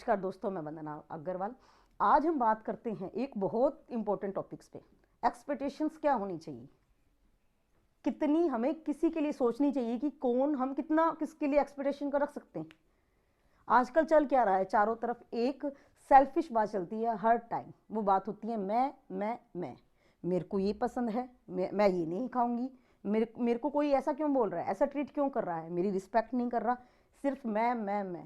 नमस्कार दोस्तों, मैं वंदना अग्रवाल। आज हम बात करते हैं एक बहुत इंपॉर्टेंट टॉपिक्स पे। एक्सपेक्टेशंस क्या होनी चाहिए, कितनी हमें किसी के लिए सोचनी चाहिए कि कौन हम कितना किसके लिए एक्सपेक्टेशन का रख सकते हैं। आजकल चल क्या रहा है, चारों तरफ एक सेल्फिश बात चलती है हर टाइम। वो बात होती है मैं मेरे को ये पसंद है, मैं ये नहीं खाऊंगी, मेरे को कोई ऐसा क्यों बोल रहा है, ऐसा ट्रीट क्यों कर रहा है, मेरी रिस्पेक्ट नहीं कर रहा। सिर्फ मैं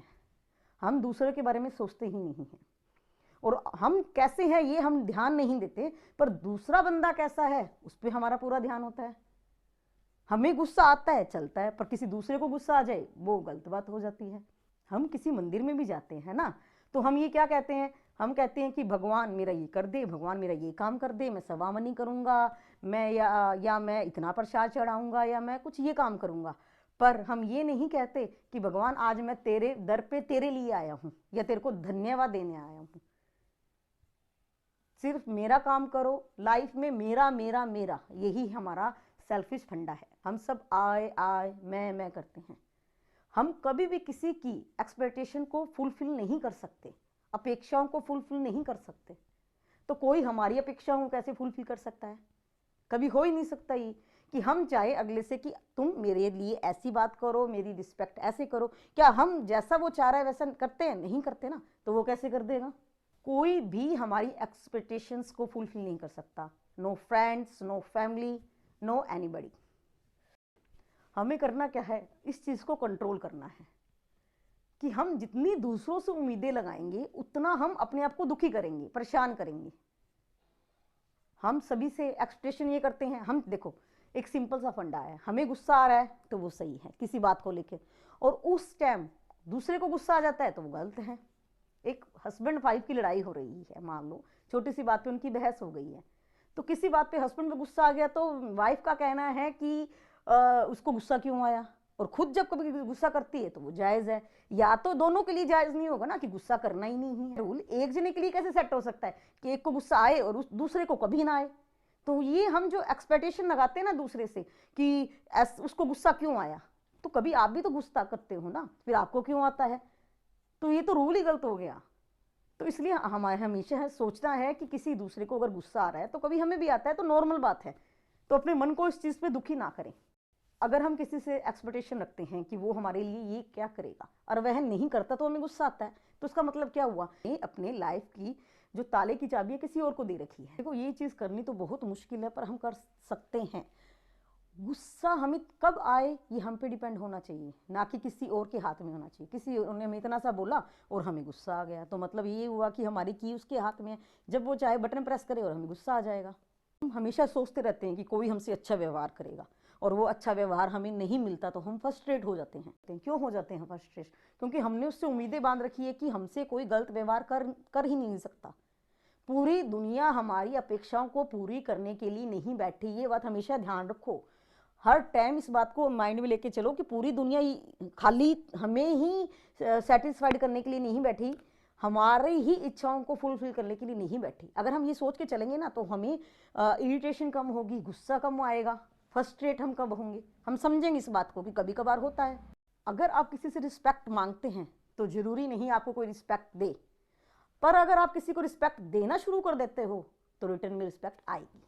हम दूसरे के बारे में सोचते ही नहीं हैं। और हम कैसे हैं ये हम ध्यान नहीं देते, पर दूसरा बंदा कैसा है उस पर हमारा पूरा ध्यान होता है। हमें गुस्सा आता है चलता है, पर किसी दूसरे को गुस्सा आ जाए वो गलत बात हो जाती है। हम किसी मंदिर में भी जाते हैं ना, तो हम ये क्या कहते हैं, हम कहते हैं कि भगवान मेरा ये कर दे, भगवान मेरा ये काम कर दे, मैं सवामनी करूंगा, मैं या मैं इतना प्रसाद चढ़ाऊंगा, या मैं कुछ ये काम करूंगा। पर हम ये नहीं कहते कि भगवान आज मैं तेरे दर पे तेरे लिए आया हूं या तेरे को धन्यवाद देने आया हूं। सिर्फ मेरा काम करो, लाइफ में मेरा मेरा मेरा, यही हमारा सेल्फिश फंडा है। हम सब आए मैं करते हैं। हम कभी भी किसी की एक्सपेक्टेशन को फुलफिल नहीं कर सकते, अपेक्षाओं को फुलफिल नहीं कर सकते। तो कोई हमारी अपेक्षाओं को कैसे फुलफिल कर सकता है? कभी हो ही नहीं सकता ये कि हम चाहे अगले से कि तुम मेरे लिए ऐसी बात करो, मेरी रिस्पेक्ट ऐसे करो। क्या हम जैसा वो चाह रहा है वैसा करते हैं? नहीं करते ना, तो वो कैसे कर देगा? कोई भी हमारी एक्सपेक्टेशंस को फुलफिल नहीं कर सकता। No friends, no family, no anybody. हमें करना क्या है, इस चीज़ को कंट्रोल करना है कि हम जितनी दूसरों से उम्मीदें लगाएंगे उतना हम अपने आप को दुखी करेंगे, परेशान करेंगे। हम सभी से एक्सपेक्टेशन ये करते हैं। हम देखो, एक सिंपल सा फंडा है, हमें गुस्सा आ रहा है तो वो सही है किसी बात को लेकर, और उस टाइम दूसरे को गुस्सा आ जाता है तो वो गलत है। एक हस्बैंड वाइफ की लड़ाई हो रही है, मान लो छोटी सी बात पे उनकी बहस हो गई है, तो किसी बात पे हस्बैंड पे गुस्सा आ गया तो वाइफ का कहना है कि उसको गुस्सा क्यों आया, और खुद जब कभी गुस्सा करती है तो वो जायज़ है। या तो दोनों के लिए जायज़ नहीं होगा ना कि गुस्सा करना ही नहीं है। रूल एक जने के लिए कैसे सेट हो सकता है कि एक को गुस्सा आए और उस दूसरे को कभी ना आए? तो ये हम जो एक्सपेक्टेशन लगाते हैं ना दूसरे से कि उसको गुस्सा क्यों आया, तो कभी आप भी तो गुस्सा करते हो ना, फिर आपको क्यों आता है? तो ये तो रूल ही गलत हो गया। तो इसलिए हमारे हमेशा सोचना है कि किसी दूसरे को अगर गुस्सा आ रहा है तो कभी हमें भी आता है, तो नॉर्मल बात है। तो अपने मन को इस चीज़ पे दुखी ना करें। अगर हम किसी से एक्सपेक्टेशन रखते हैं कि वो हमारे लिए ये क्या करेगा और वह नहीं करता तो हमें गुस्सा आता है, तो इसका मतलब क्या हुआ, अपने लाइफ की जो ताले की चाबी है किसी और को दे रखी है। देखो, ये चीज़ करनी तो बहुत मुश्किल है, पर हम कर सकते हैं। गुस्सा हमें कब आए ये हम पे डिपेंड होना चाहिए, ना कि किसी और के हाथ में होना चाहिए। किसी और ने हमें इतना सा बोला और हमें गुस्सा आ गया, तो मतलब ये हुआ कि हमारी की उसके हाथ में है। जब वो चाहे बटन प्रेस करे और हमें गुस्सा आ जाएगा। हम हमेशा सोचते रहते हैं कि कोई हमसे अच्छा व्यवहार करेगा, और वो अच्छा व्यवहार हमें नहीं मिलता तो हम फ्रस्ट्रेट हो जाते हैं। क्यों हो जाते हैं फ्रस्ट्रेट? क्योंकि हमने उससे उम्मीदें बांध रखी है कि हमसे कोई गलत व्यवहार कर ही नहीं सकता। पूरी दुनिया हमारी अपेक्षाओं को पूरी करने के लिए नहीं बैठी, ये बात हमेशा ध्यान रखो। हर टाइम इस बात को माइंड में लेके चलो कि पूरी दुनिया खाली हमें ही सेटिस्फाइड करने के लिए नहीं बैठी, हमारी ही इच्छाओं को फुलफिल करने के लिए नहीं बैठी। अगर हम ये सोच के चलेंगे ना तो हमें इरिटेशन कम होगी, गुस्सा कम आएगा, फ्रस्ट्रेट हम कब होंगे, हम समझेंगे इस बात को कि कभी कभार होता है। अगर आप किसी से रिस्पेक्ट मांगते हैं तो जरूरी नहीं आपको कोई रिस्पेक्ट दे, पर अगर आप किसी को रिस्पेक्ट देना शुरू कर देते हो तो रिटर्न में रिस्पेक्ट आएगी।